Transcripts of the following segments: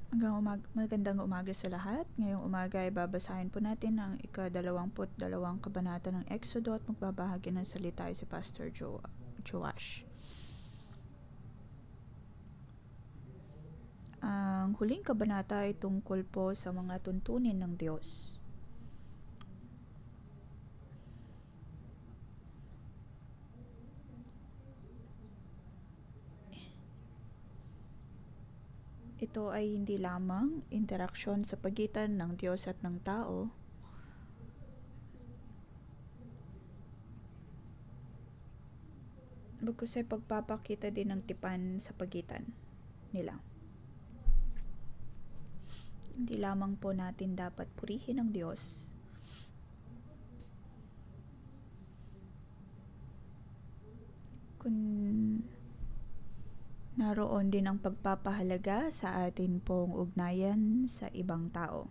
Magandang umaga sa lahat. Ngayong umaga ay babasahin po natin ang ika-22 kabanata ng Exodo at magbabahagi ng salita ay si Pastor Joash. Ang huling kabanata ay tungkol po sa mga tuntunin ng Diyos. Ito ay hindi lamang interaksyon sa pagitan ng Diyos at ng tao, bagkus ay pagpapakita din ng tipan sa pagitan nila. Hindi lamang po natin dapat purihin ang Diyos, kung naroon din ang pagpapahalaga sa atin pong ugnayan sa ibang tao.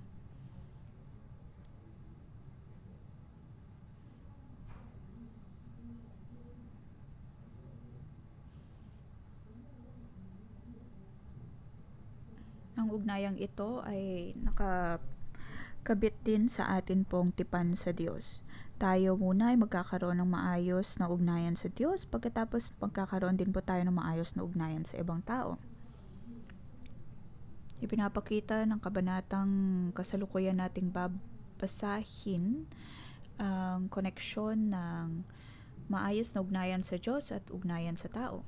Ang ugnayang ito ay nakakabit din sa atin pong tipan sa Diyos. Tayo muna ay magkakaroon ng maayos na ugnayan sa Diyos, pagkatapos magkakaroon din po tayo ng maayos na ugnayan sa ibang tao. Ipinapakita ng kabanatang kasalukuyan nating babasahin ang koneksyon ng maayos na ugnayan sa Diyos at ugnayan sa tao.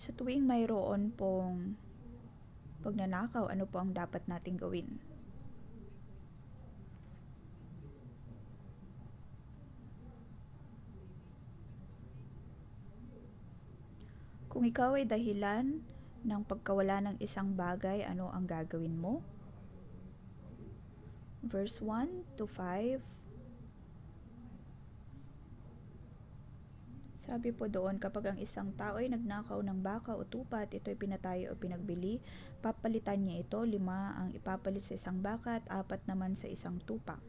Sa tuwing mayroon pong pagnanakaw, ano po ang dapat nating gawin? Kung ikaw ay dahilan ng pagkawala ng isang bagay, ano ang gagawin mo? Verse 1-5. Sabi po doon, kapag ang isang tao ay nagnakaw ng baka o tupa at ito'y pinatay o pinagbili, papalitan niya ito, 5 ang ipapalit sa isang baka at 4 naman sa isang tupa.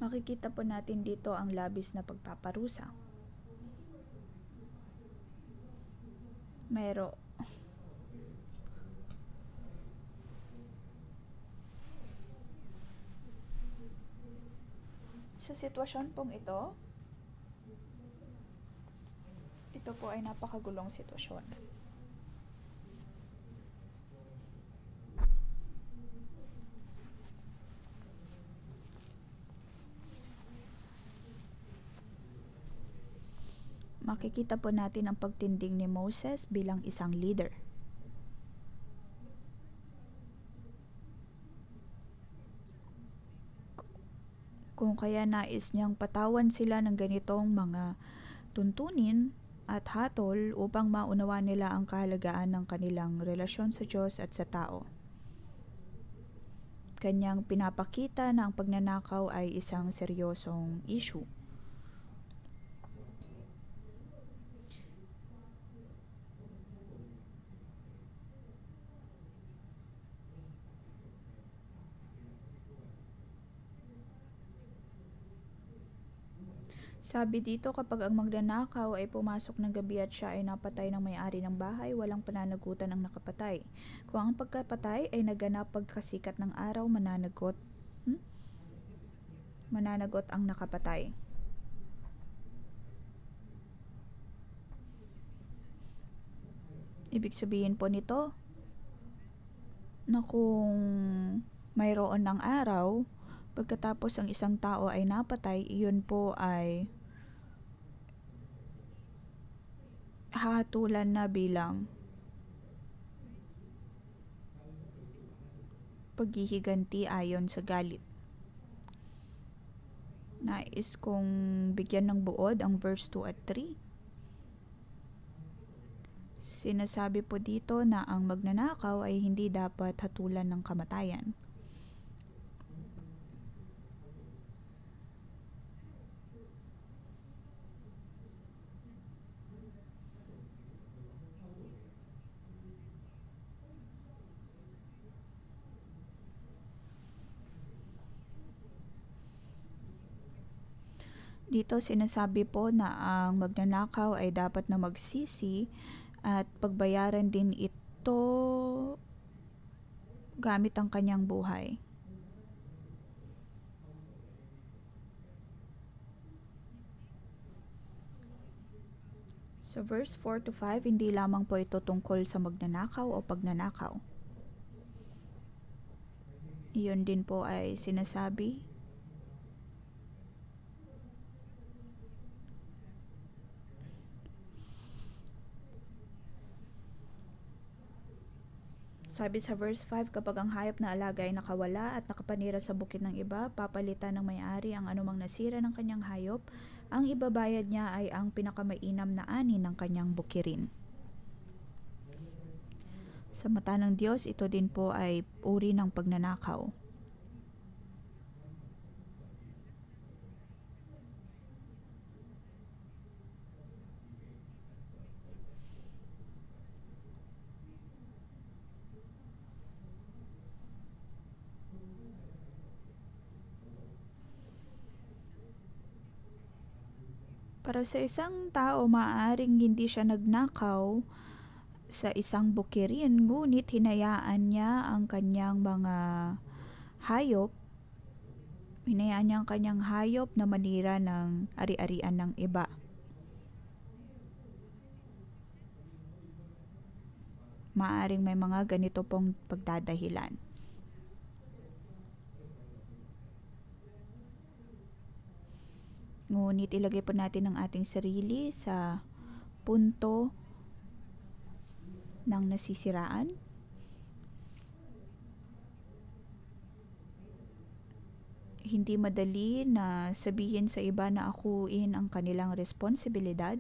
Makikita po natin dito ang labis na pagpaparusa. Sa sitwasyon pong ito po ay napakagulong sitwasyon. Makikita po natin ang pagtinding ni Moses bilang isang leader. Kung kaya nais niyang patawan sila ng ganitong mga tuntunin at hatol upang maunawa nila ang kahalagaan ng kanilang relasyon sa Diyos at sa tao. Kanyang pinapakita na ang pagnanakaw ay isang seryosong issue. Sabi dito, kapag ang magnanakaw ay pumasok ng gabi at siya ay napatay ng may-ari ng bahay, walang pananagutan ang nakapatay. Kung ang pagkapatay ay naganap pagkasikat ng araw, mananagot ang nakapatay. Ibig sabihin po nito na kung mayroon ng araw, pagkatapos ang isang tao ay napatay, iyon po ay hahatulan na bilang paghihiganti ayon sa galit. Nais kong bigyan ng buod ang verse 2 at 3. Sinasabi po dito na ang magnanakaw ay hindi dapat hatulan ng kamatayan. Dito sinasabi po na ang magnanakaw ay dapat na magsisi at pagbayaran din ito gamit ang kanyang buhay. Sa verse 4 to 5, hindi lamang po ito tungkol sa magnanakaw o pagnanakaw. Iyon din po ay sinasabi sabi sa verse 5, kapag ang hayop na alaga ay nakawala at nakapanira sa bukid ng iba, papalitan ng may-ari ang anumang nasira ng kanyang hayop. Ang ibabayad niya ay ang pinakamainam na ani ng kanyang bukirin. Sa mata ng Diyos, ito din po ay uri ng pagnanakaw. Para sa isang tao, maaaring hindi siya nagnakaw sa isang bukirin, ngunit hinayaan niya ang kanyang mga hayop, hinayaan niya ang kanyang hayop na manira ng ari-arian ng iba. Maaaring may mga ganito pong pagdadahilan. Ngunit ilagay po natin ang ating sarili sa punto ng nasisiraan. Hindi madali na sabihin sa iba na akuin ang kanilang responsibilidad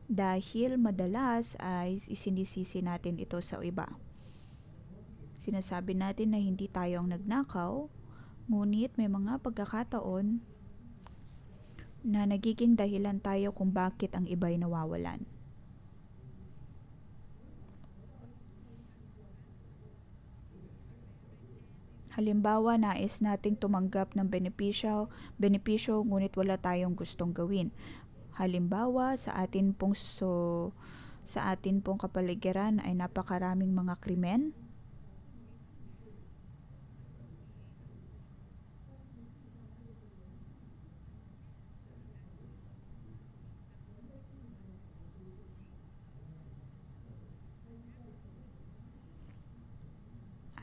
dahil madalas ay isinisisi natin ito sa iba. Sinasabi natin na hindi tayo ang nagnakaw, ngunit may mga pagkakataon na nagiging dahilan tayo kung bakit ang iba'y nawawalan. Halimbawa, nais nating tumanggap ng benepisyo ngunit wala tayong gustong gawin. Halimbawa, sa atin pong kapaligiran ay napakaraming mga krimen.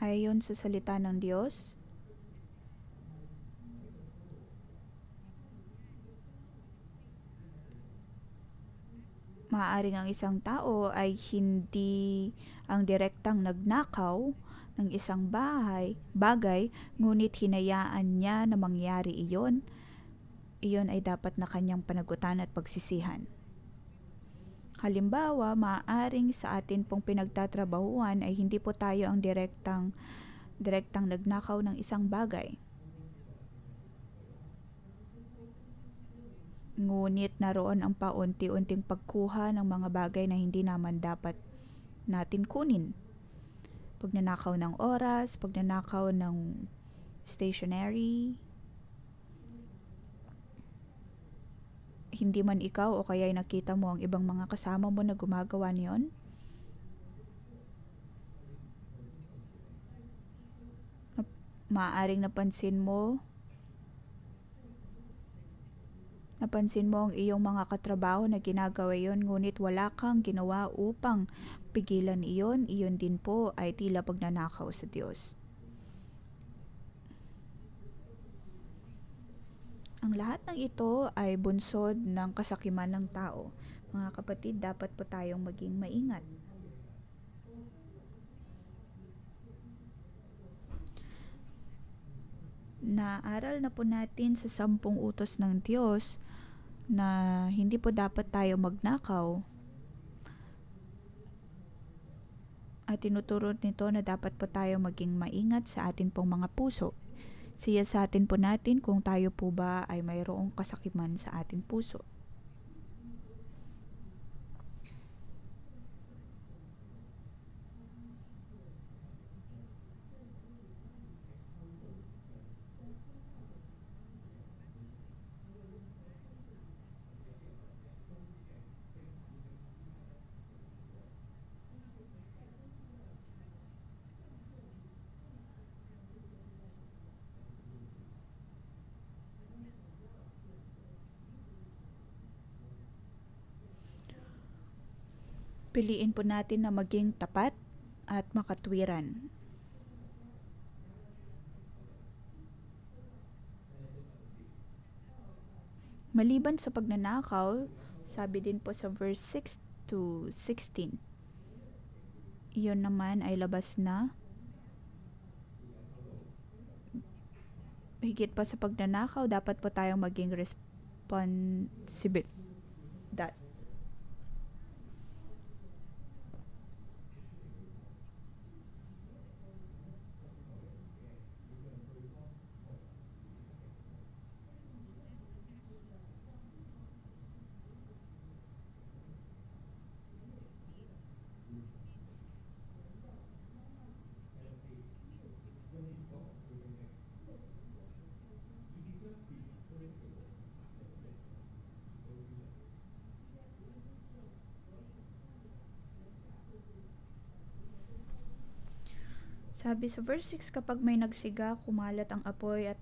Ayon sa salita ng Diyos, maaaring ang isang tao ay hindi ang direktang nagnakaw ng isang bagay, ngunit hinayaan niya na mangyari iyon. Iyon ay dapat na kanyang panagutan at pagsisihan. Halimbawa, maaaring sa atin pong pinagtatrabahuan ay hindi po tayo ang direktang nagnakaw ng isang bagay. Ngunit naroon ang paunti-unting pagkuha ng mga bagay na hindi naman dapat natin kunin. Pagnanakaw ng oras, pagnanakaw ng stationery, hindi man ikaw o kaya'y nakita mo ang ibang mga kasama mo na gumagawa niyon. Maaaring napansin mo ang iyong mga katrabaho na ginagawa yon, ngunit wala kang ginawa upang pigilan iyon. Iyon din po ay tila pagnanakaw sa Diyos. Ang lahat ng ito ay bunsod ng kasakiman ng tao. Mga kapatid, dapat po tayong maging maingat. Naaral na po natin sa 10 utos ng Diyos na hindi po dapat tayo magnakaw. At tinuturo nito na dapat po tayo maging maingat sa atin pong mga puso. Siya sa atin po natin kung tayo po ba ay mayroong kasakiman sa ating puso. Piliin po natin na maging tapat at makatwiran. Maliban sa pagnanakaw, sabi din po sa verse 6 to 16, iyon naman ay labas na higit pa sa pagnanakaw, dapat po tayong maging responsible. Sabi sa verse 6, kapag may nagsiga, kumalat ang apoy at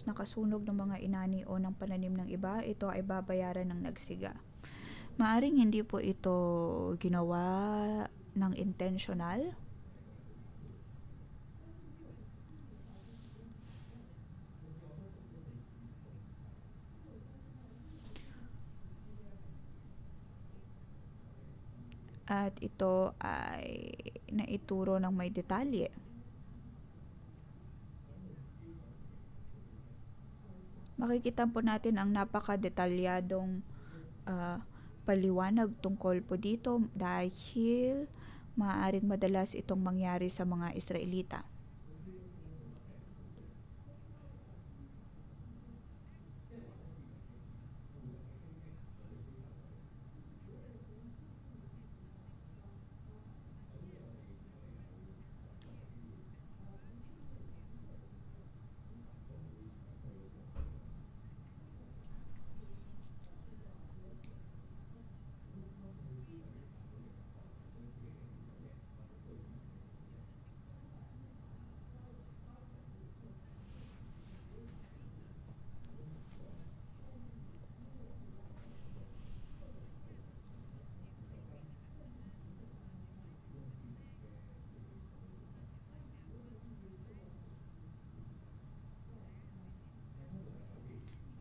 nakasunog ng mga inani o ng pananim ng iba, ito ay babayaran ng nagsiga. Maaring hindi po ito ginawa ng intentional. At ito ay naituro ng may detalye. Makikita po natin ang napaka-detalyadong paliwanag tungkol po dito dahil maaaring madalas itong mangyari sa mga Israelita.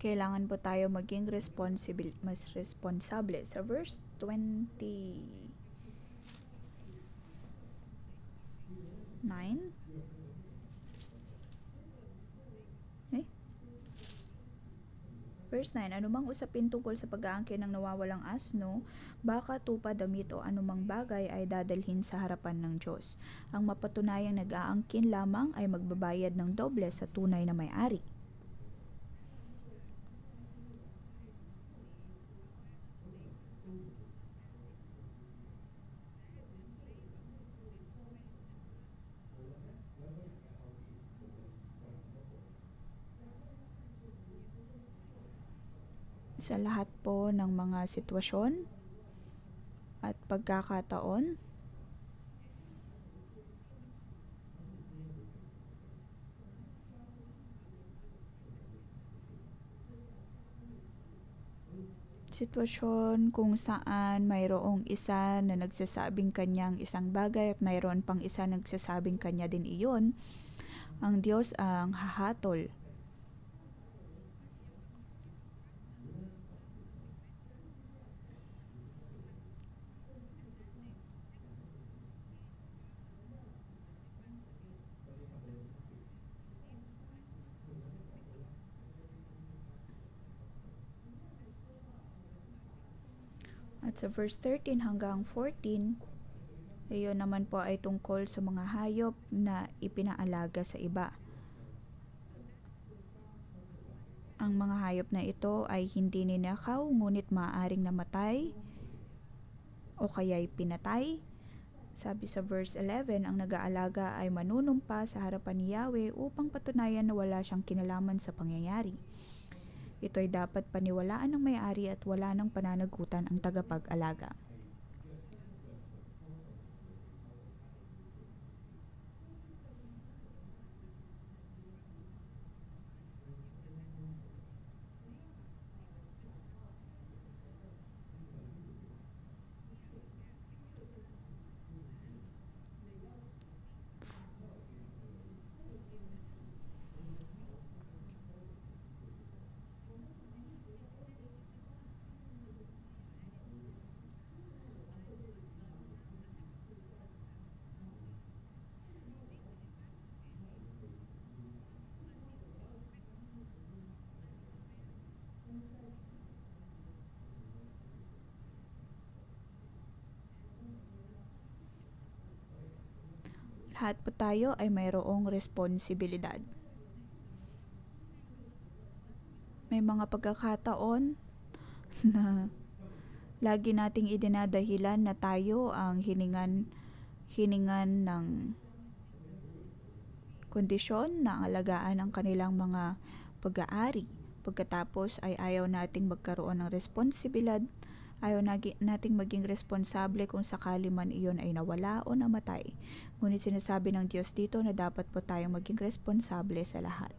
Kailangan po tayo maging mas responsable. Sa verse 29, Verse 9, anumang usapin tungkol sa pag-aangkin ng nawawalang asno, baka, tupa, damit o anumang bagay ay dadalhin sa harapan ng Diyos. Ang mapatunayang nag-aangkin lamang ay magbabayad ng doble sa tunay na may-ari. Sa lahat po ng mga sitwasyon at pagkakataon, kung saan mayroong isa na nagsasabing kanyang isang bagay at mayroon pang isa na nagsasabing kanya din iyon, ang Diyos ang hahatol. At sa verse 13 hanggang 14, Iyon naman po ay tungkol sa mga hayop na ipinaalaga sa iba. Ang mga hayop na ito ay hindi ninakaw ngunit maaaring namatay o kaya'y pinatay. Sabi sa verse 11, ang nag-aalaga ay manunumpa sa harapan ni Yahweh upang patunayan na wala siyang kinalaman sa pangyayari. Ito ay dapat paniwalaan ng may-ari at wala ng pananagutan ang tagapag-alaga. Lahat po tayo ay mayroong responsibilidad. May mga pagkakataon na lagi nating idinadahilan na tayo ang hiningan ng kondisyon na alagaan ang kanilang mga pag-aari. Pagkatapos ay ayaw nating magkaroon ng responsibilidad, ayaw nating maging responsable kung sakali man iyon ay nawala o namatay. Ngunit sinasabi ng Diyos dito na dapat po tayong maging responsable sa lahat.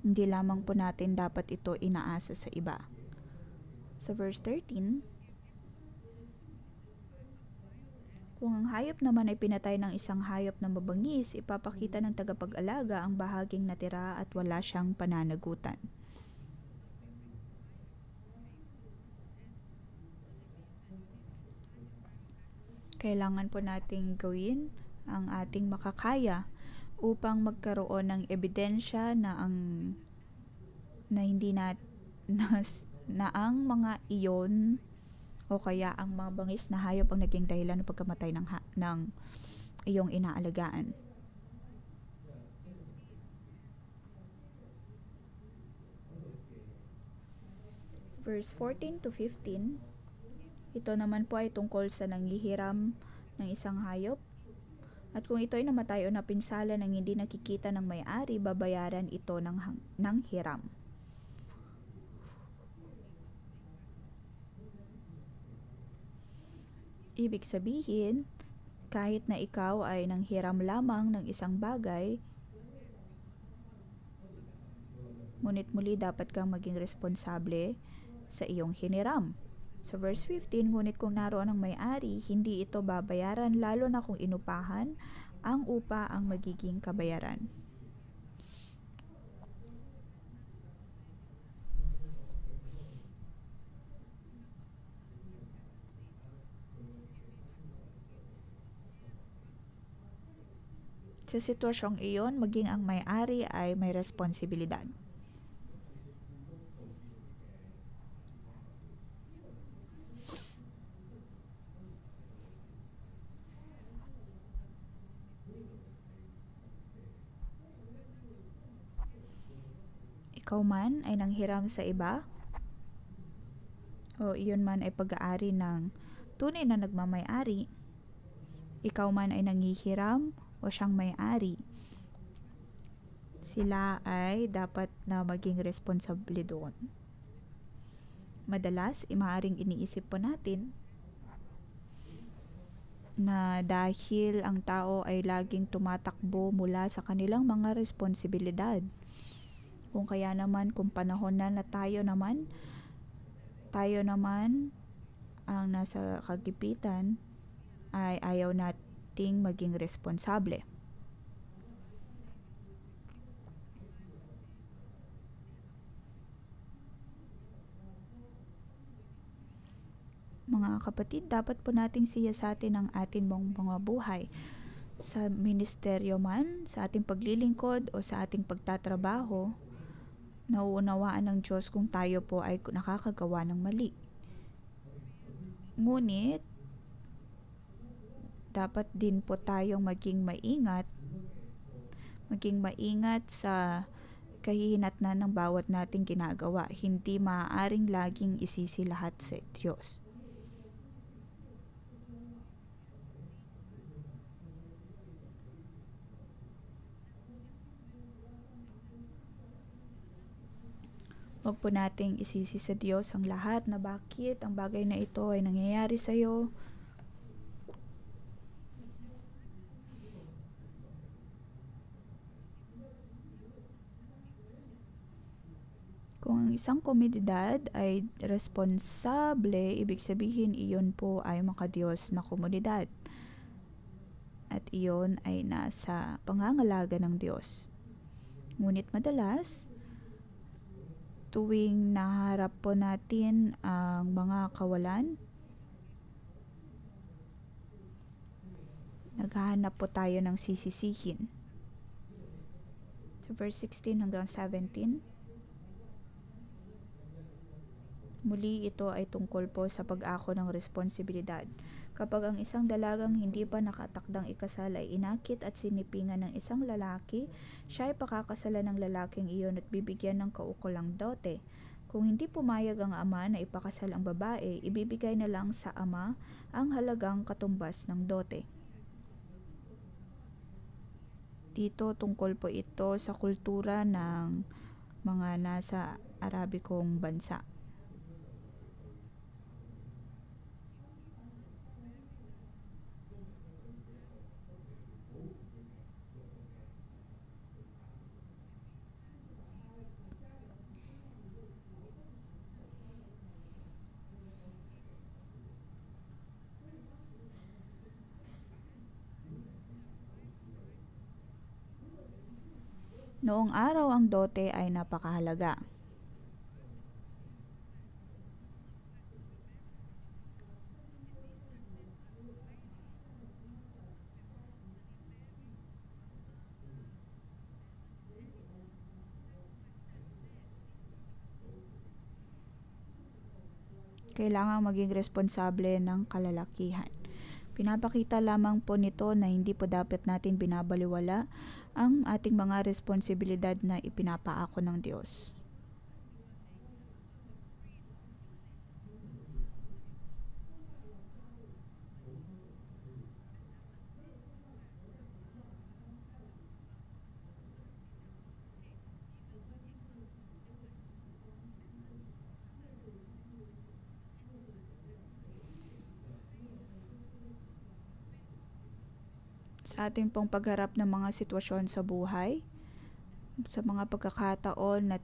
Hindi lamang po natin dapat ito inaasa sa iba. Sa verse 13, kung ang hayop naman ay pinatay ng isang hayop na mabangis, ipapakita ng tagapag-alaga ang bahaging natira at wala siyang pananagutan. Kailangan po nating gawin ang ating makakaya upang magkaroon ng ebidensya na ang mga iyon o kaya ang mga bangis na hayop ang naging dahilan ng pagkamatay ng iyong inaalagaan. Verse 14 to 15, ito naman po ay tungkol sa nanghihiram ng isang hayop. At kung ito ay namatay o napinsala ng hindi nakikita ng may-ari, babayaran ito ng hiram. Ibig sabihin, kahit na ikaw ay nanghiram lamang ng isang bagay, ngunit muli dapat kang maging responsable sa iyong hiniram. Sa verse 15, ngunit kung naroon ang may-ari, hindi ito babayaran lalo na kung inupahan, ang upa ang magiging kabayaran. Sa sitwasyong iyon, maging ang may-ari ay may responsibilidad. Ikaw man ay nanghiram sa iba, o iyon man ay pag-aari ng tunay na nagmamay-ari, ikaw man ay nanghihiram o siyang may-ari, sila ay dapat na maging responsable doon. Madalas, maaaring iniisip po natin na dahil ang tao ay laging tumatakbo mula sa kanilang mga responsibilidad, kung kaya naman kung panahon na tayo naman ang nasa kagipitan ay ayaw nating maging responsable. Mga kapatid, dapat po nating siyasatin ang ating mga buhay. Sa ministeryo man, sa ating paglilingkod o sa ating pagtatrabaho, Nauunawaan ng Diyos kung tayo po ay nakakagawa ng mali. Ngunit, dapat din po tayong maging maingat sa kahihinatnan ng bawat nating ginagawa. Hindi maaaring laging isisi lahat sa Diyos. Huwag po nating isisi sa Diyos ang lahat na bakit ang bagay na ito ay nangyayari sa iyo. Kung ang isang komunidad ay responsable, ibig sabihin iyon po ay makadiyos na komunidad. At iyon ay nasa pangangalaga ng Diyos. Ngunit madalas, tuwing naharap po natin ang mga kawalan, naghahanap po tayo ng sisisihin. So verse 16 hanggang 17. Muli ito ay tungkol po sa pag-ako ng responsibilidad. Kapag ang isang dalagang hindi pa nakatakdang ikasal ay inakit at sinipingan ng isang lalaki, siya ay pakakasalan ng lalaking iyon at bibigyan ng kaukulang dote. Kung hindi pumayag ang ama na ipakasal ang babae, ibibigay na lang sa ama ang halagang katumbas ng dote. Dito tungkol po ito sa kultura ng mga nasa Arabikong bansa. Noong araw ang dote ay napakahalaga. Kailangang maging responsable ng kalalakihan. Pinapakita lamang po nito na hindi po dapat natin binabaliwala ang ating mga responsibilidad na ipinapaako ng Diyos. Sa ating pong pagharap ng mga sitwasyon sa buhay, sa mga pagkakataon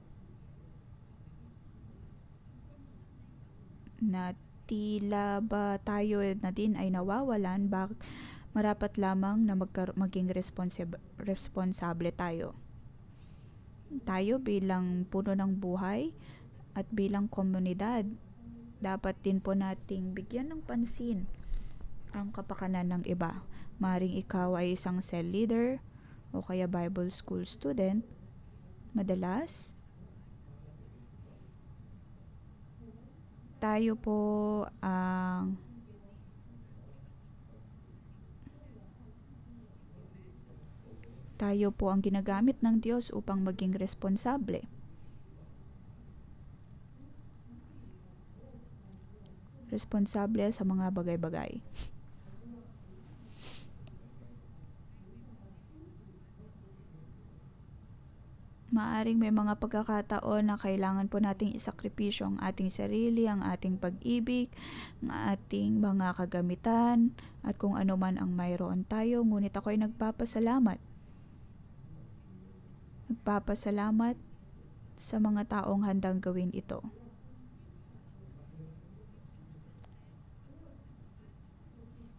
na tila ba tayo na din ay nawawalan, marapat lamang na maging responsable tayo. Tayo bilang puno ng buhay at bilang komunidad, dapat din po nating bigyan ng pansin ang kapakanan ng iba. Maring ikaw ay isang cell leader o kaya Bible school student, madalas tayo po ang ginagamit ng Diyos upang maging responsable. Responsable sa mga bagay-bagay. Maaring may mga pagkakataon na kailangan po nating isakripisyo ang ating sarili, ang ating pag-ibig, ang ating mga kagamitan, at kung ano man ang mayroon tayo. Ngunit ako ay nagpapasalamat. Nagpapasalamat sa mga taong handang gawin ito.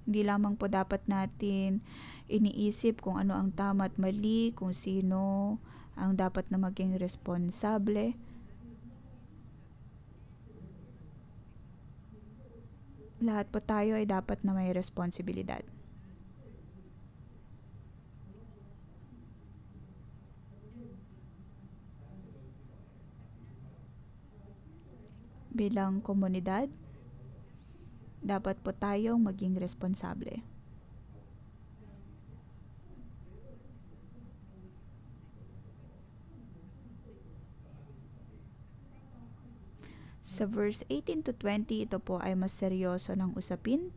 Hindi lamang po dapat natin iniisip kung ano ang tama at mali, kung sino ang dapat na maging responsable. Lahat po tayo ay dapat na may responsibilidad. Bilang komunidad, dapat po tayong maging responsable. Sa verse 18 to 20, ito po ay mas seryoso ng usapin.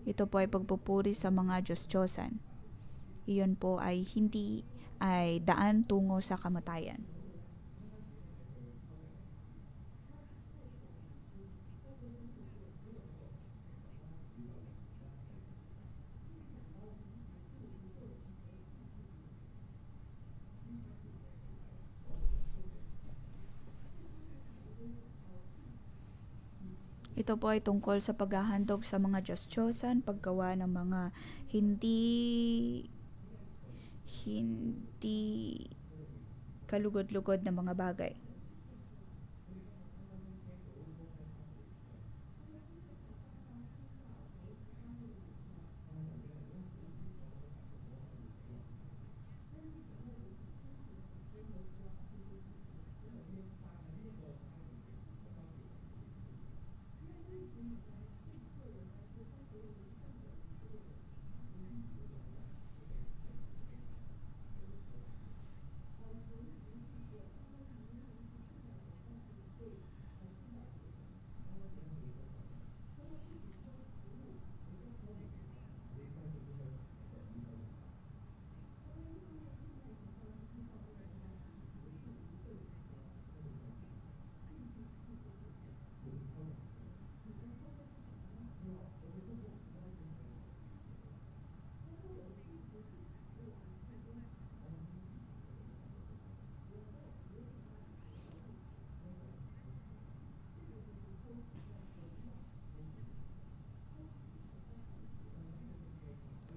Ito po ay pagpupuri sa mga Diyos-Diyosan. Iyon po ay hindi ay daan tungo sa kamatayan. Ito po ay tungkol sa paghahandog sa mga Diyos-Diyosan, paggawa ng mga hindi hindi kalugod-lugod na mga bagay.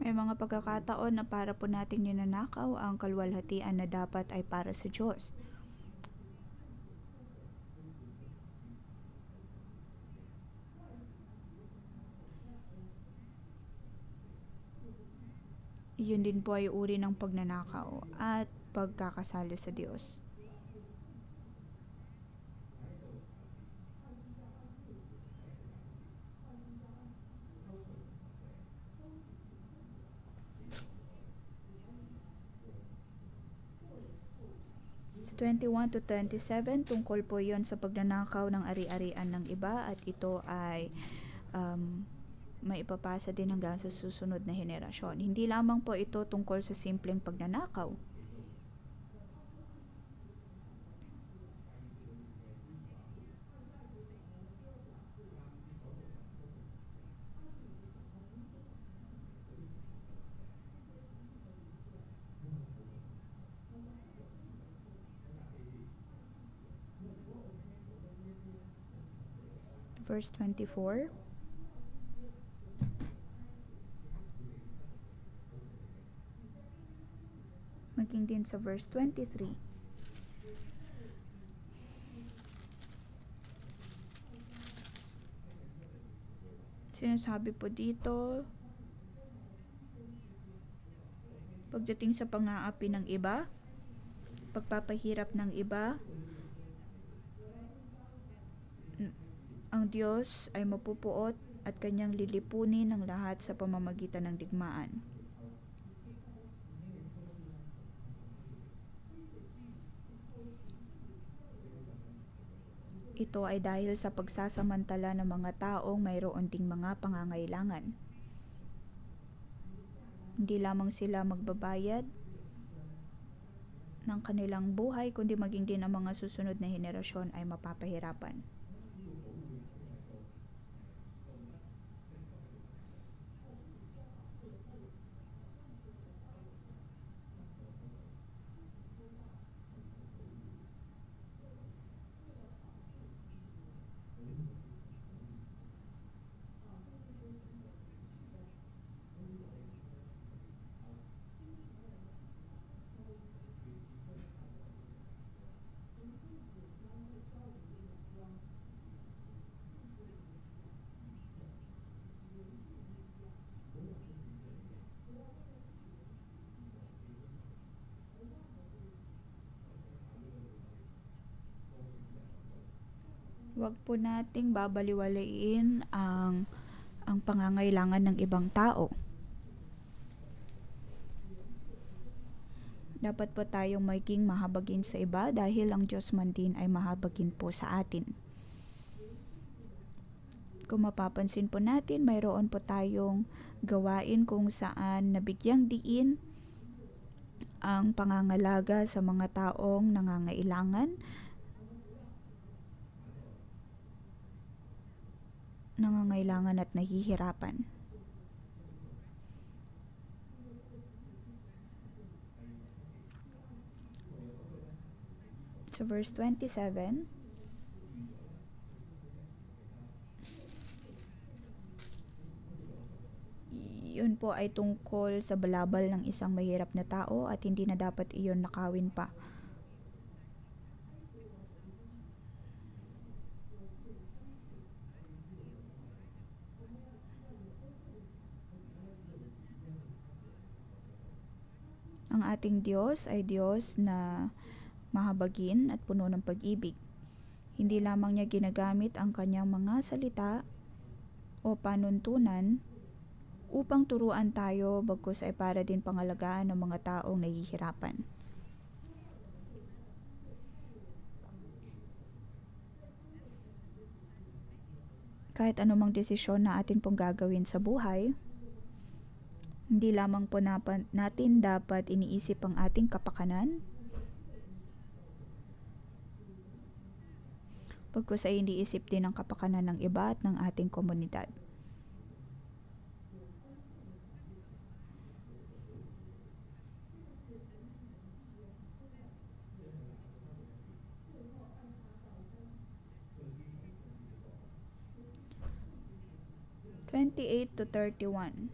May mga pagkakataon na para po nating ninanakaw ang kaluwalhatian na dapat ay para sa Diyos. Iyon din po ay uri ng pagnanakaw at pagkakasala sa Diyos. Sa 21 to 27, tungkol po yon sa pagnanakaw ng ari-arian ng iba at ito ay maipapasa din hanggang sa susunod na henerasyon. Hindi lamang po ito tungkol sa simpleng pagnanakaw. Verse 24. Maging din sa verse 23. Sinasabi po dito, pagdating sa pang-aapi ng iba, pagpapahirap ng iba, ang Diyos ay mapupuot at kanyang lilipunin ng lahat sa pamamagitan ng digmaan. Ito ay dahil sa pagsasamantala ng mga taong mayroon ding mga pangangailangan. Hindi lamang sila magbabayad ng kanilang buhay, kundi maging din ang mga susunod na henerasyon ay mapapahirapan. Huwag po nating babaliwalain ang pangangailangan ng ibang tao. Dapat po tayong maging mahabagin sa iba dahil ang Diyos man din ay mahabagin po sa atin. Kung mapapansin po natin, mayroon po tayong gawain kung saan nabigyang diin ang pangangalaga sa mga taong nangangailangan at nahihirapan. So verse 27, yun po ay tungkol sa balabal ng isang mahirap na tao at hindi na dapat iyon nakawin pa. Ang ating Diyos ay Diyos na mahabagin at puno ng pag-ibig. Hindi lamang niya ginagamit ang kanyang mga salita o panuntunan upang turuan tayo, bagkus ay para din pangalagaan ng mga taong nahihirapan. Kahit anumang desisyon na atin pong gagawin sa buhay, hindi lamang po natin dapat iniisip ang ating kapakanan, bagkus ay iniisip din ang kapakanan ng iba at ng ating komunidad. to 31.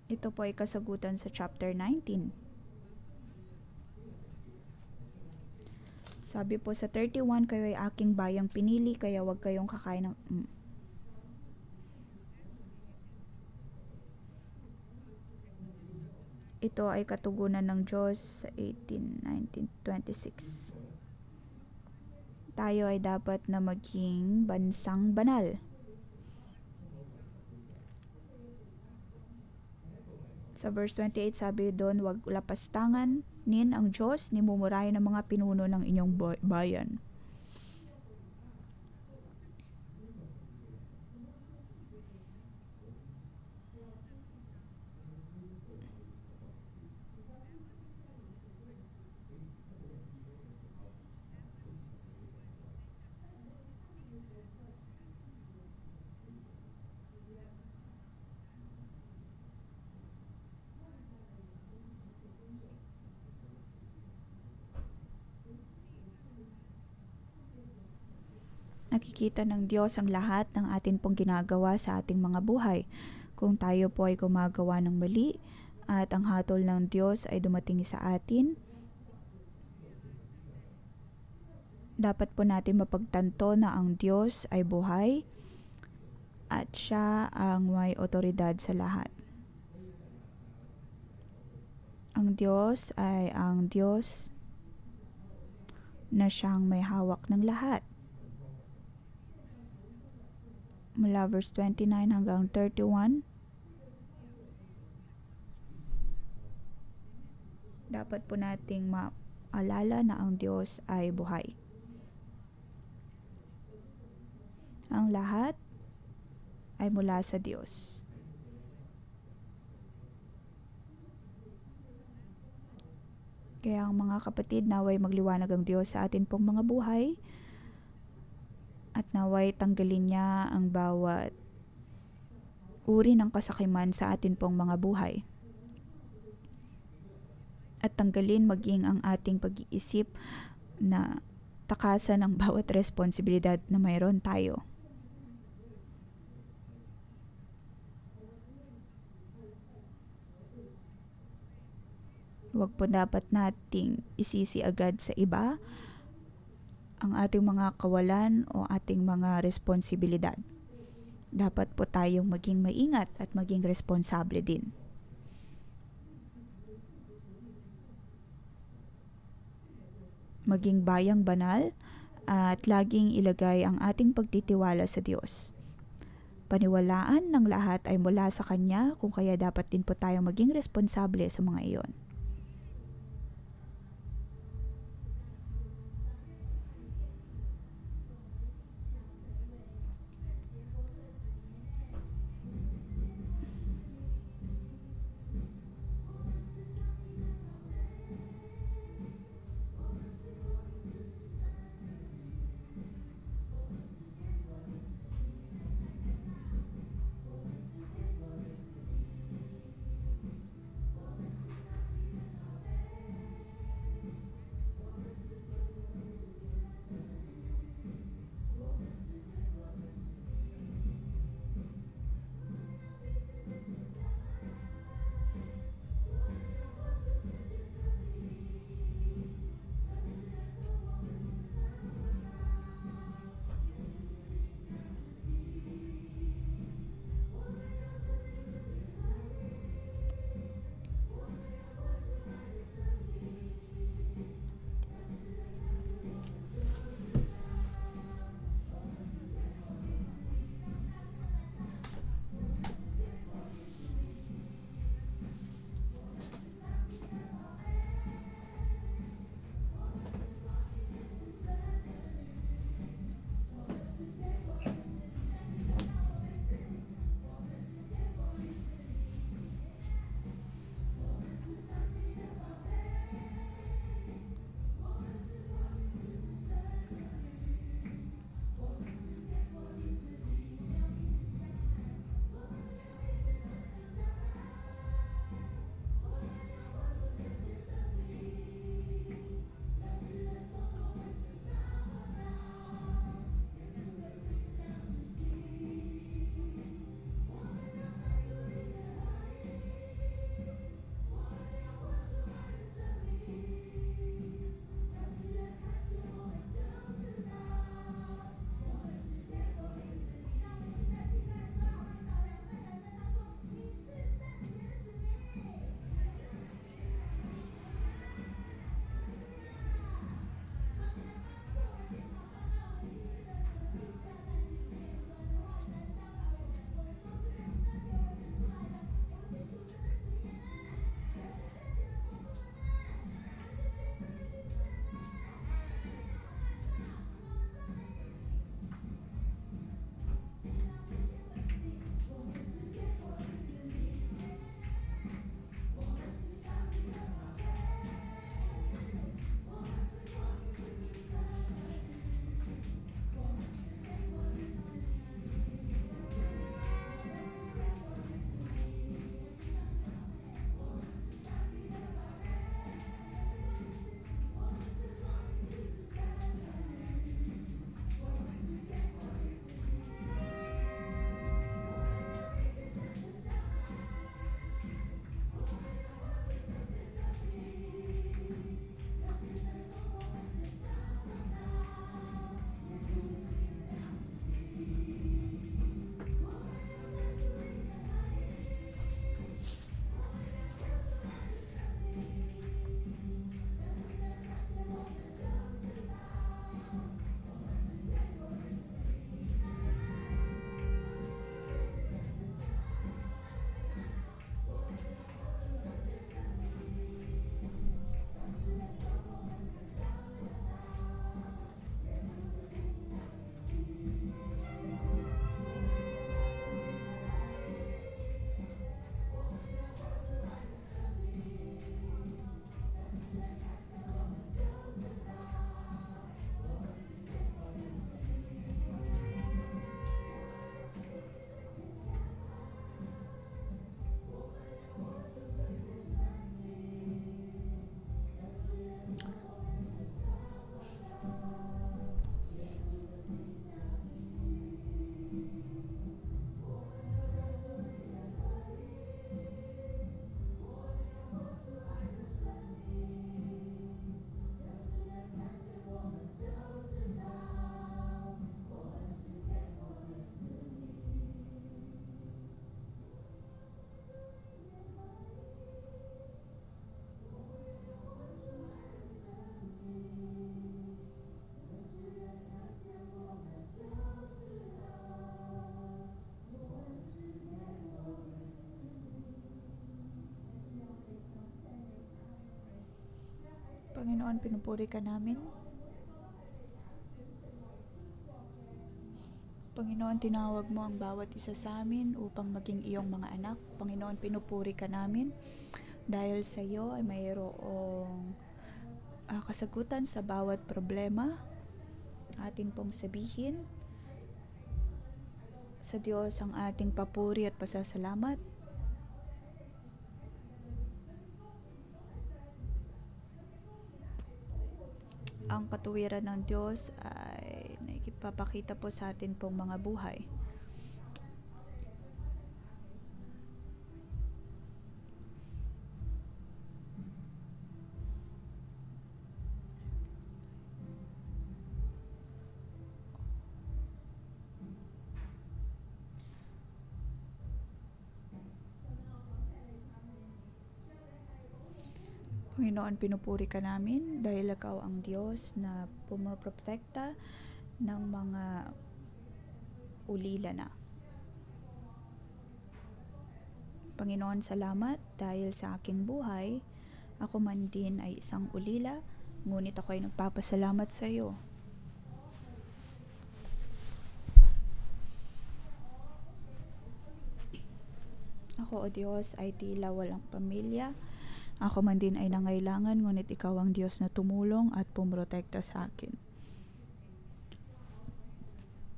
Ito po ay kasagutan sa chapter 19. Sabi po sa 31, kayo ay aking bayang pinili, kaya huwag kayong kakain ng... Ito ay katugunan ng Diyos sa 18, 19, 26. Tayo ay dapat na maging bansang banal. Sa verse 28, sabi doon, huwag lapastangan nin ang Diyos, ni mumurahin ng mga pinuno ng inyong bayan. Nakikita ng Diyos ang lahat ng atin pong ginagawa sa ating mga buhay. Kung tayo po ay gumagawa ng mali at ang hatol ng Diyos ay dumating sa atin, dapat po natin mapagtanto na ang Diyos ay buhay at siya ang may otoridad sa lahat. Ang Diyos ay ang Diyos na siyang may hawak ng lahat. Mula verse 29 hanggang 31, dapat po nating maalala na ang Diyos ay buhay. Ang lahat ay mula sa Diyos. Kaya ang mga kapatid, naway magliwanag ang Diyos sa atin pong mga buhay at naway tanggalin niya ang bawat uri ng kasakiman sa atin pong mga buhay. At tanggalin maging ang ating pag-iisip na takasan ang bawat responsibilidad na mayroon tayo. Huwag po dapat nating isisi agad sa iba ang ating mga kawalan o ating mga responsibilidad. Dapat po tayong maging maingat at maging responsable din. maging bayang banal, at laging ilagay ang ating pagtitiwala sa Diyos. Paniwalaan ng lahat ay mula sa Kanya, kung kaya dapat din po tayong maging responsable sa mga iyon. Panginoon, pinupuri ka namin. Panginoon, tinawag mo ang bawat isa sa amin upang maging iyong mga anak. Panginoon, pinupuri ka namin dahil sa iyo ay mayroong kasagutan sa bawat problema. Atin pong sabihin sa Diyos ang ating papuri at pasasalamat. Ang katuwiran ng Diyos ay nakikipapakita po sa atin pong mga buhay. Panginoon, pinupuri ka namin dahil ikaw ang Diyos na pumoprotekta ng mga ulila na. Panginoon, salamat dahil sa aking buhay, ako man din ay isang ulila, ngunit ako ay nagpapasalamat sa iyo. Ako, O Diyos, ay tila walang pamilya. Ako man din ay nangailangan, ngunit ikaw ang Diyos na tumulong at pumoprotekta sa akin.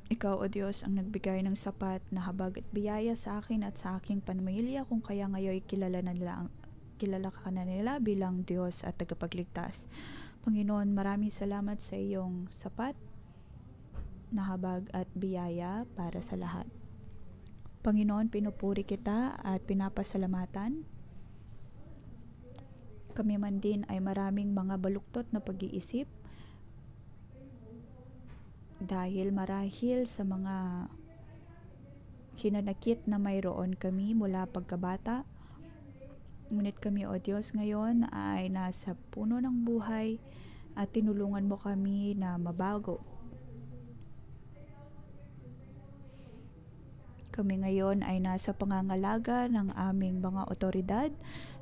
Ikaw, O Diyos, ang nagbigay ng sapat na habag at biyaya sa akin at sa aking pamilya, kung kaya ngayon kilala ka na nila bilang Diyos at tagapagligtas. Panginoon, maraming salamat sa iyong sapat na habag at biyaya para sa lahat. Panginoon, pinupuri kita at pinapasalamatan. Kami man din ay maraming mga baluktot na pag-iisip dahil marahil sa mga hinanakit na mayroon kami mula pagkabata. Ngunit kami, O Diyos, ngayon ay nasa puno ng buhay at tinulungan mo kami na mabago. Kami ngayon ay nasa pangangalaga ng aming mga otoridad.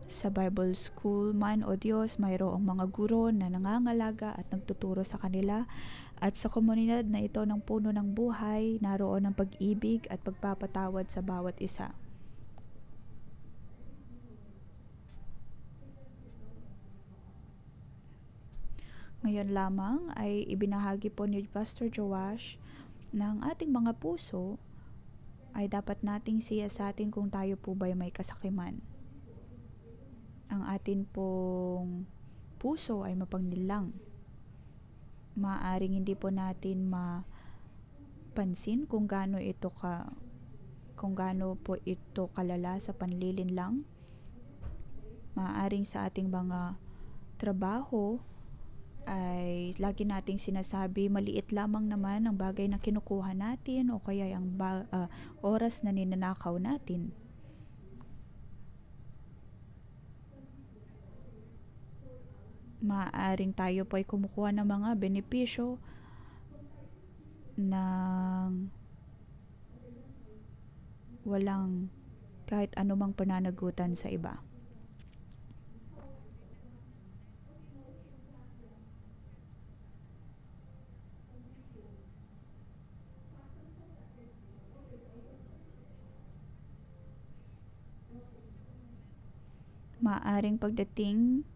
Sa Bible School man, O Diyos, mayroong mga guro na nangangalaga at nagtuturo sa kanila. At sa komunidad na ito ng puno ng buhay, naroon ang pag-ibig at pagpapatawad sa bawat isa. Ngayon lamang ay ibinahagi po ni Pastor Joash ng ating mga puso ay dapat nating siyasatin kung tayo po ba'y may kasakiman. Ang atin pong puso ay mapagnilang. Maaaring hindi po natin mapansin kung gaano po ito kalala sa panlilinlang. Maaaring sa ating mga trabaho ay lagi nating sinasabi maliit lamang naman ang bagay na kinukuha natin o kaya ang oras na ninanakaw natin. Maaaring tayo po ay kumukuha ng mga benepisyo ng walang kahit anumang pananagutan sa iba. Maaaring pagdating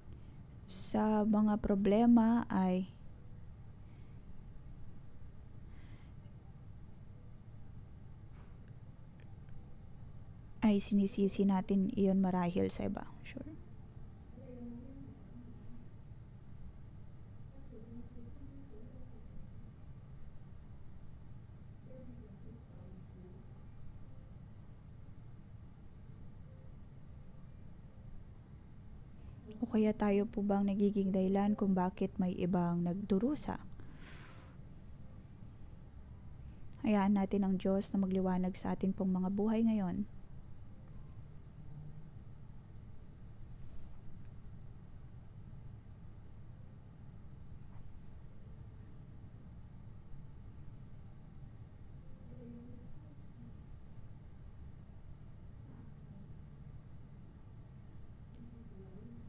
sa mga problema ay sinisisi natin iyon marahil sa iba. Sure. O kaya tayo po bang nagiging dahilan kung bakit may ibang nagdurusa? Hayaan natin ang Diyos na magliwanag sa atin pong mga buhay ngayon.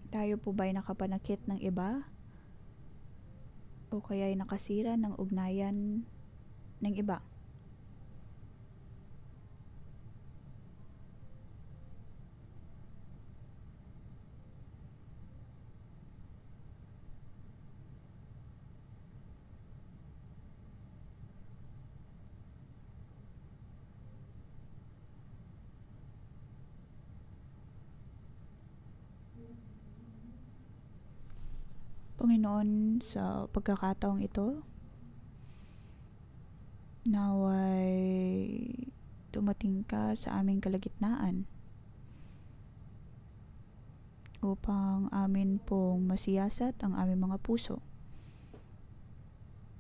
Tayo po ba'y nakapanakit ng iba o kaya'y nakasira ng ugnayan ng iba. Panginoon, sa pagkakataong ito, naway dumating ka sa aming kalagitnaan upang amin pong masiyasat ang aming mga puso.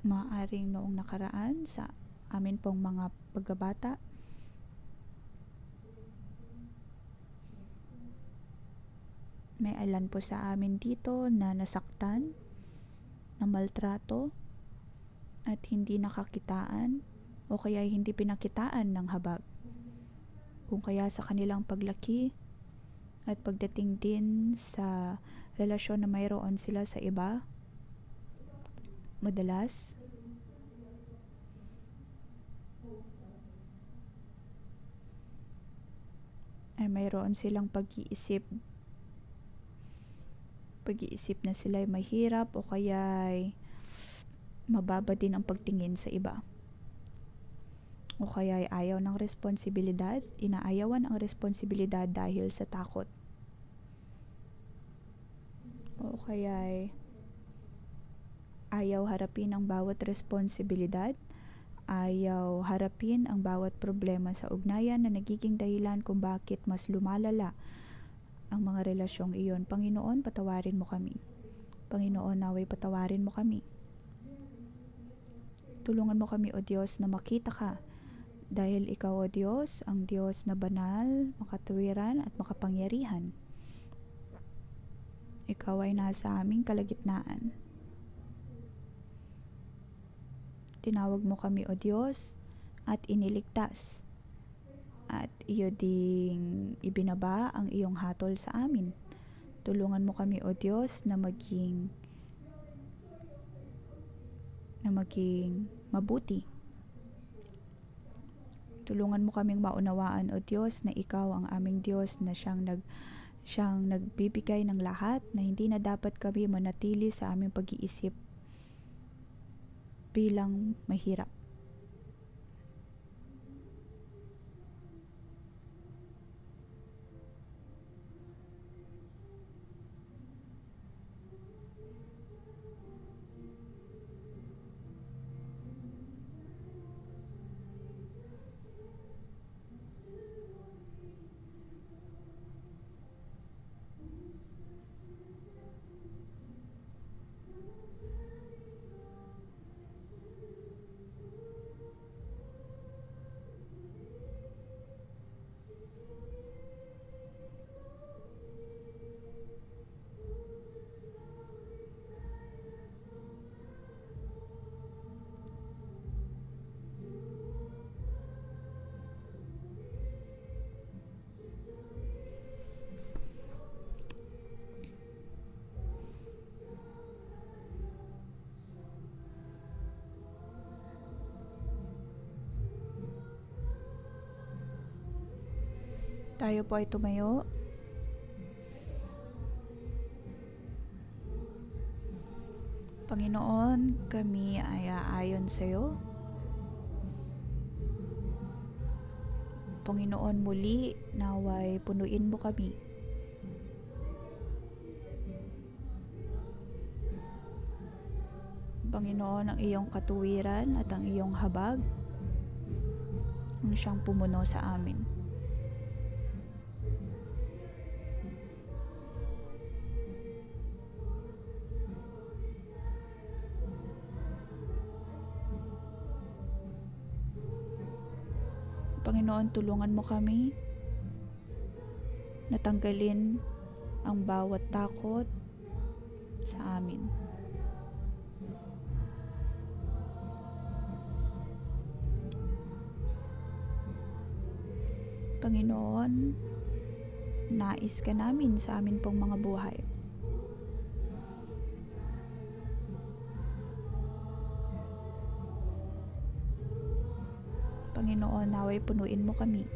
Maaring noong nakaraan sa amin pong mga pagbabata, may ilan po sa amin dito na nasaktan, na maltrato, at hindi nakakitaan o kaya hindi pinakitaan ng habag. Kung kaya sa kanilang paglaki at pagdating din sa relasyon na mayroon sila sa iba, madalas ay mayroon silang pag-iisip na sila'y mahirap o kaya'y mababa din ang pagtingin sa iba. O kaya'y ayaw ng responsibilidad, inaayawan ang responsibilidad dahil sa takot. O kaya'y ayaw harapin ang bawat responsibilidad, ayaw harapin ang bawat problema sa ugnayan na nagiging dahilan kung bakit mas lumalala ang mga relasyong iyon. Panginoon, patawarin mo kami. Panginoon, naway patawarin mo kami. Tulungan mo kami, O Diyos, na makita ka. Dahil Ikaw, O Diyos, ang Diyos na banal, makatuwiran at makapangyarihan. Ikaw ay nasa aming kalagitnaan. Tinawag mo kami, O Diyos, at iniligtas. At iyo ding ibinaba ang iyong hatol sa amin. Tulungan mo kami, O Diyos, na maging mabuti. Tulungan mo kaming maunawaan, O Diyos, na Ikaw ang aming Diyos na siyang nagbibigay ng lahat, na hindi na dapat kami manatili sa aming pag-iisip bilang mahirap. Tayo po ay tumayo. Panginoon, kami ay aayon sa iyo. Panginoon, muli naway punuin mo kami. Panginoon, ang iyong katuwiran at ang iyong habag ang siyang pumuno sa amin. Panginoon, tulungan mo kami na tanggalin ang bawat takot sa amin. Panginoon, nais ka namin sa amin pong mga buhay. Panginoon, naway punuin mo kami.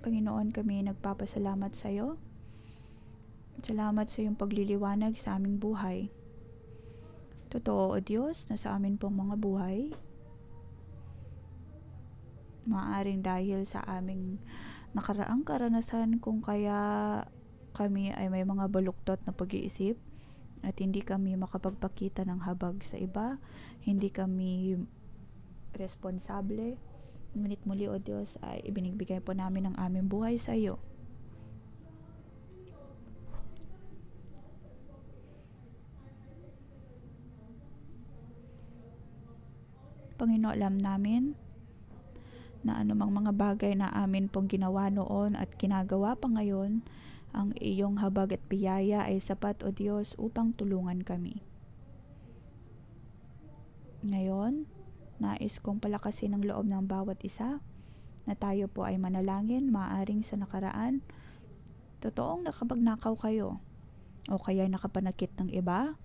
Panginoon, kami nagpapasalamat sa iyo. Salamat sa iyong pagliliwanag sa aming buhay. Totoo, O Diyos, na sa amin pong mga buhay, maaaring dahil sa aming nakaraang karanasan kung kaya kami ay may mga baluktot na pag-iisip at hindi kami makapagpakita ng habag sa iba, hindi kami responsable. Ngunit muli, O Diyos, ay ibinigbigay po namin ang aming buhay sa iyo. Panginoon, alam namin na anumang mga bagay na amin pong ginawa noon at ginagawa pa ngayon, ang iyong habag at biyaya ay sapat, O Diyos, upang tulungan kami. Ngayon, nais kong palakasin ang loob ng bawat isa na tayo po ay manalangin. Maaaring sa nakaraan, totoong nakapagnakaw kayo o kaya nakapanakit ng iba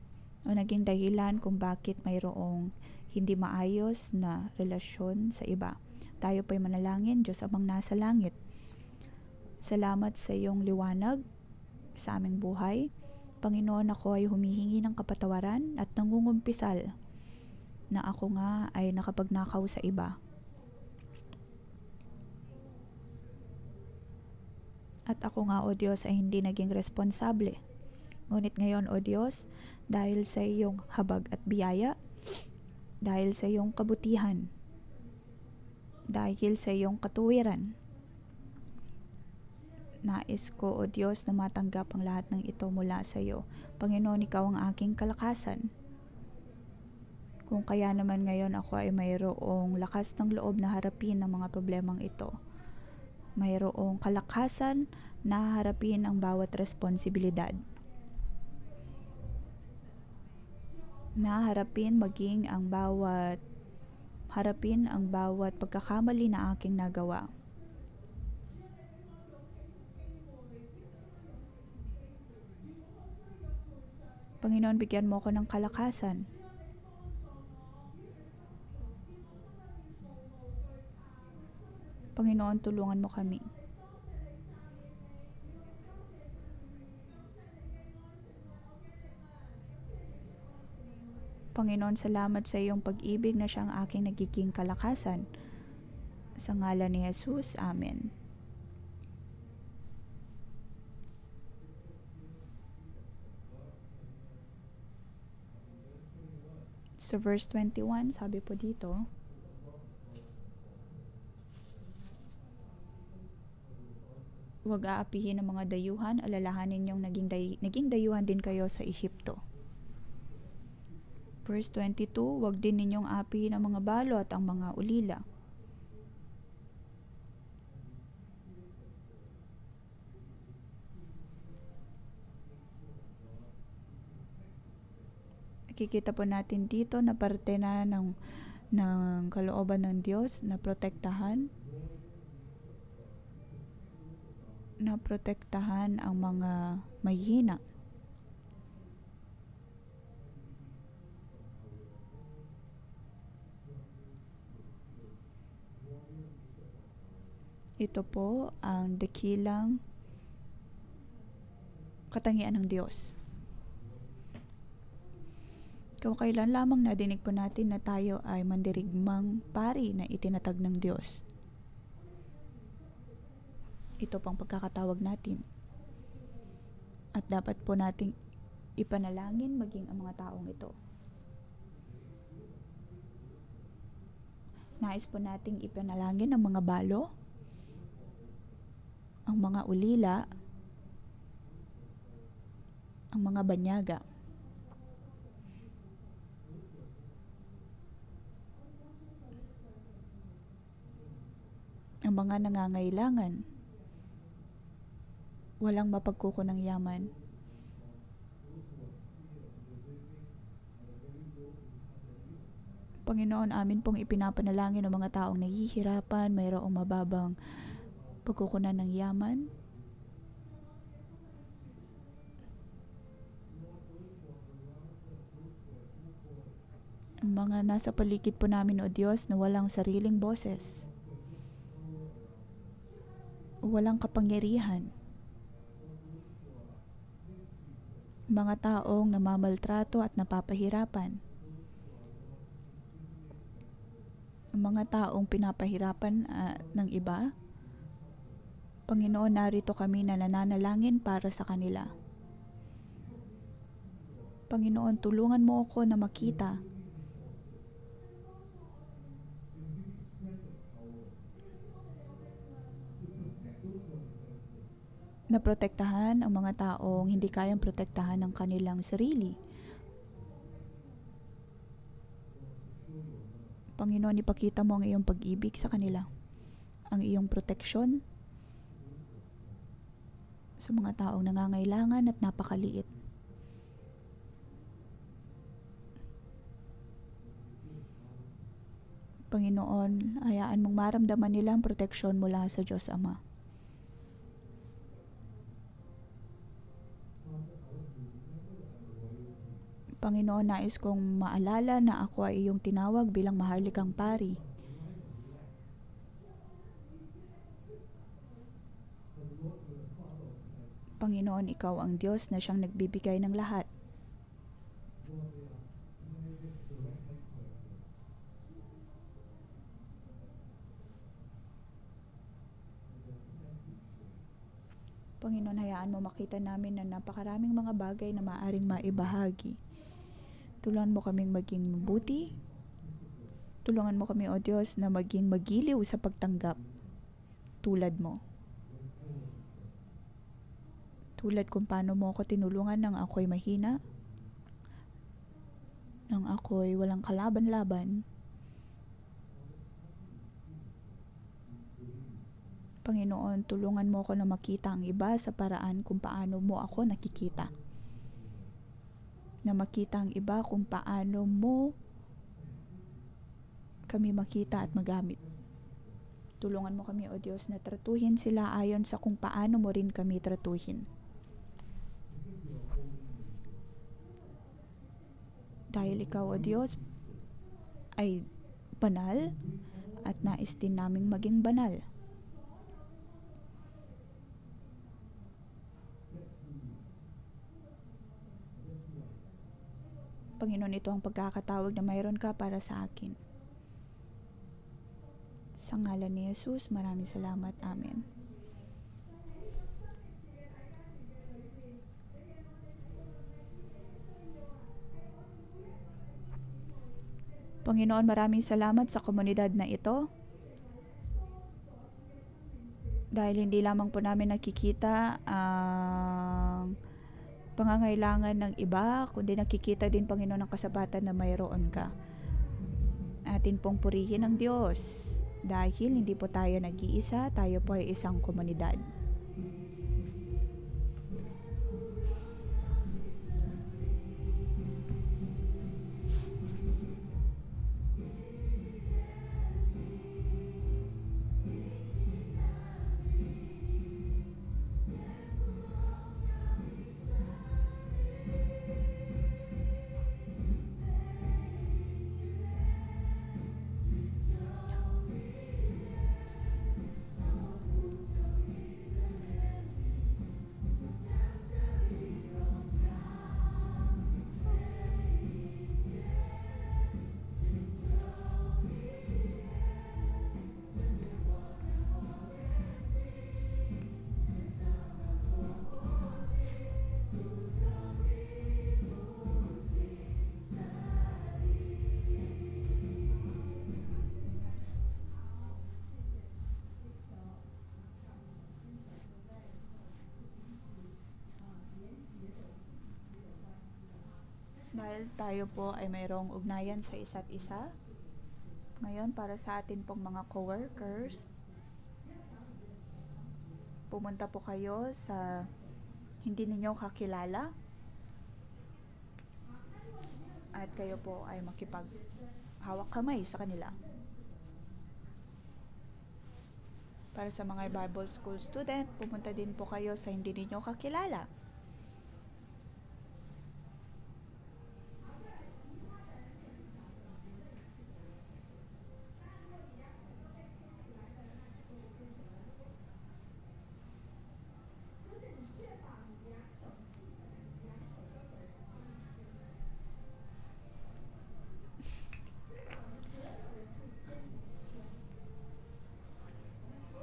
o naging dahilan kung bakit mayroong hindi maayos na relasyon sa iba. Tayo po ay manalangin. Diyos Amang nasa langit, salamat sa iyong liwanag sa aming buhay. Panginoon, ako ay humihingi ng kapatawaran at nangungumpisal na ako nga ay nakapagnakaw sa iba. At ako nga, O Diyos, ay hindi naging responsable. Ngunit ngayon, O Diyos, dahil sa iyong habag at biyaya, dahil sa iyong kabutihan, dahil sa iyong katuwiran, nais ko, O Diyos, na matanggap ang lahat ng ito mula sa iyo. Panginoon, ikaw ang aking kalakasan. Kung kaya naman ngayon ako ay mayroong lakas ng loob na harapin ang mga problemang ito. Mayroong kalakasan na harapin ang bawat responsibilidad. Na harapin ang bawat pagkakamali na aking nagawa. Panginoon, bigyan mo ako ng kalakasan. Panginoon, tulungan mo kami. Panginoon, salamat sa iyong pag-ibig na siyang aking nagiging kalakasan. Sa ngalan ni Jesus, Amen. Sa verse 21, sabi po dito, huwag aapihin ng mga dayuhan, alalahanin niyong naging dayuhan din kayo sa Ehipto. Verse 22, huwag din ninyong aapihin ang mga balo at ang mga ulila. Nakikita po natin dito na parte na ng kalooban ng Diyos na protektahan ang mga mahihina. Ito po ang dakilang katangian ng Diyos. Kailan lamang nadinig po natin na tayo ay mandirigmang pari na itinatag ng Diyos. Ito pang pagkakatawag natin. At dapat po nating ipanalangin maging ang mga taong ito. Nais po nating ipanalangin ang mga balo, ang mga ulila, ang mga banyaga. Ang mga nangangailangan, walang mapagkuko ng yaman. Panginoon, amin pong ipinapanalangin ang mga taong nahihirapan, mayroong mababang pagkukunan ng yaman, ang mga nasa paligid po namin, O Diyos, na walang sariling boses, walang kapangyarihan, mga taong namamaltrato at napapahirapan, mga taong pinapahirapan ng iba. Panginoon, narito kami na nananalangin para sa kanila. Panginoon, tulungan mo ako na makita na protektahan ang mga taong hindi kayang protektahan ng kanilang sarili. Panginoon, ipakita mo ang iyong pag-ibig sa kanila, ang iyong proteksyon sa mga taong nangangailangan at napakaliit. Panginoon, hayaan mong maramdaman nila ang proteksyon mula sa Diyos Ama. Panginoon, nais kong maalala na ako ay iyong tinawag bilang maharlikang pari. Panginoon, ikaw ang Diyos na siyang nagbibigay ng lahat. Panginoon, hayaan mo makita namin na napakaraming mga bagay na maaaring maibahagi. Tulungan mo kaming maging mabuti. Tulungan mo kami, O Diyos, na maging magiliw sa pagtanggap tulad mo. Tulad kung paano mo ako tinulungan nang ako'y mahina, nang ako'y walang kalaban-laban. Panginoon, tulungan mo ako na makita ang iba sa paraan kung paano mo ako nakikita. Na makita ang iba kung paano mo kami makita at magamit. Tulungan mo kami, O Diyos, na tratuhin sila ayon sa kung paano mo rin kami tratuhin. Dahil ikaw, O Diyos, ay banal at nais din naming maging banal. Panginoon, ito ang pagkakatawag na mayroon ka para sa akin. Sa ngalan ni Jesus, maraming salamat. Amen. Panginoon, maraming salamat sa komunidad na ito. Dahil hindi lamang po namin nakikita ang pangangailangan ng iba, kundi nakikita din, Panginoon, ang kasapatan na mayroon ka. Atin pong purihin ang Diyos dahil hindi po tayo nag-iisa, tayo po ay isang komunidad. Dahil tayo po ay mayroong ugnayan sa isa't isa, ngayon para sa atin pong mga coworkers, pumunta po kayo sa hindi ninyo kakilala at kayo po ay makipaghawak kamay sa kanila. Para sa mga Bible School student, pumunta din po kayo sa hindi ninyo kakilala.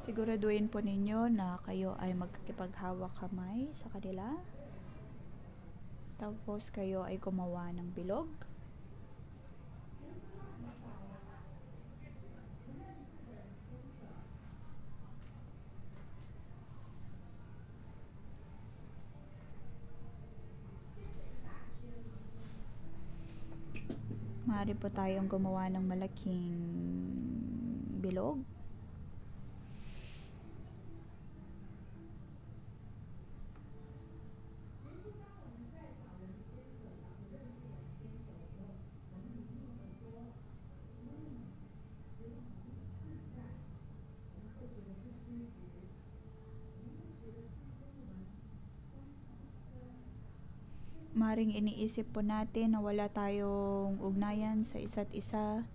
Siguraduhin po ninyo na kayo ay magkikipaghawak kamay sa kanila. Tapos kayo ay gumawa ng bilog. Maaari po tayong gumawa ng malaking bilog. Maring iniisip po natin na wala tayong ugnayan sa isa't isa.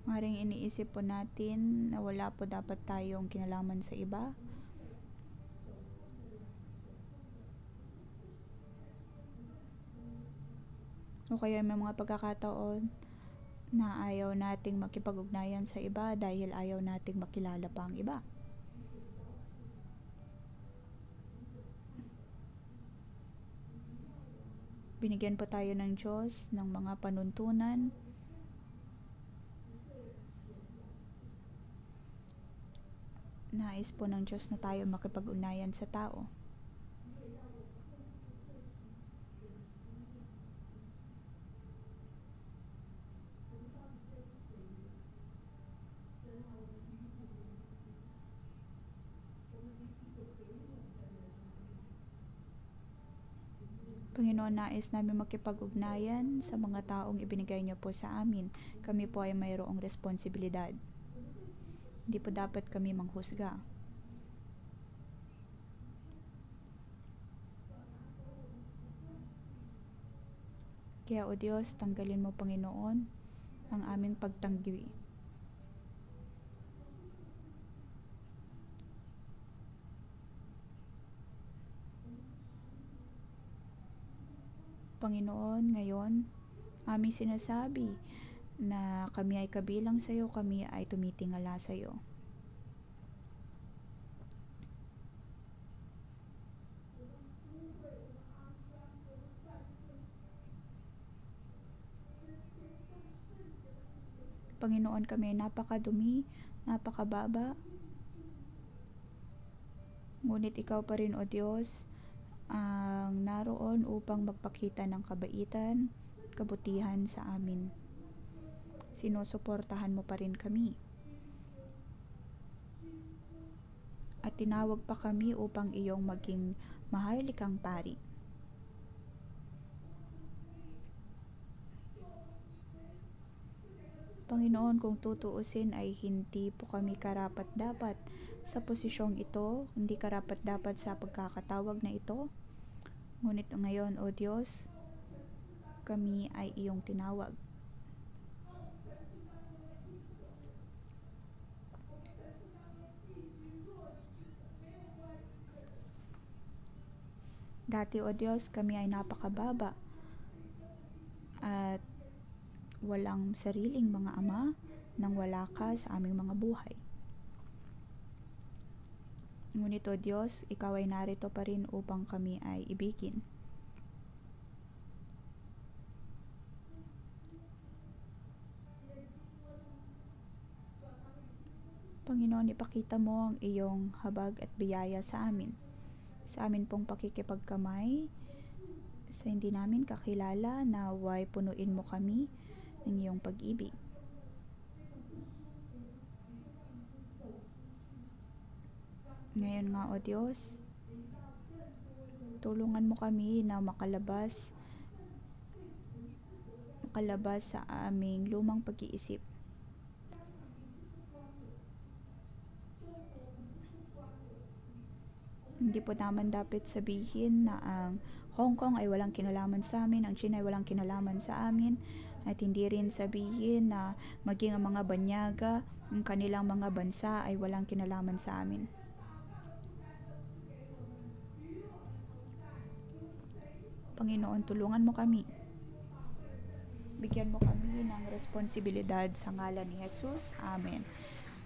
Maring iniisip po natin na wala po dapat tayong kinalaman sa iba. O kaya may mga pagkakataon na ayaw nating makipag-ugnayan sa iba dahil ayaw nating makilala pa ang iba. Binigyan po tayo ng Diyos ng mga panuntunan nais po ng Diyos na tayo makipag-ugnayan sa tao. Panginoon, nais namin makipag-ugnayan sa mga taong ibinigay niyo po sa amin. Kami po ay mayroong responsibilidad. Hindi po dapat kami manghusga. Kaya o Diyos, tanggalin mo Panginoon ang aming pagtanggi. Panginoon, ngayon, aming sinasabi na kami ay kabilang sa iyo, kami ay tumitingala sa iyo. Panginoon, kami ay napakadumi, napakababa. Ngunit ikaw pa rin, O Diyos, ang naroon upang magpakita ng kabaitan, kabutihan sa amin. Sinusuportahan mo pa rin kami. At tinawag pa kami upang iyong maging maharlikang pari. Panginoon, kung tutuusin ay hindi po kami karapat-dapat sa posisyong ito, hindi karapat-dapat sa pagkakatawag na ito. Ngunit ngayon, O Diyos, kami ay iyong tinawag. Dati, O Diyos, kami ay napakababa at walang sariling mga ama nang wala ka sa aming mga buhay. Ngunit O Diyos, ikaw ay narito pa rin upang kami ay ibigin. Panginoon, ipakita mo ang iyong habag at biyaya sa amin. Sa amin pong pakikipagkamay, sa hindi namin kakilala, naway punuin mo kami ng iyong pag-ibig. Ngayon nga, O Diyos, tulungan mo kami na makalabas sa aming lumang pag-iisip. Hindi po naman dapat sabihin na ang Hong Kong ay walang kinalaman sa amin, ang China ay walang kinalaman sa amin, at hindi rin sabihin na maging ang mga banyaga, ang kanilang mga bansa ay walang kinalaman sa amin. Panginoon, tulungan mo kami. Bigyan mo kami ng responsibilidad sa ngalan ni Jesus. Amen.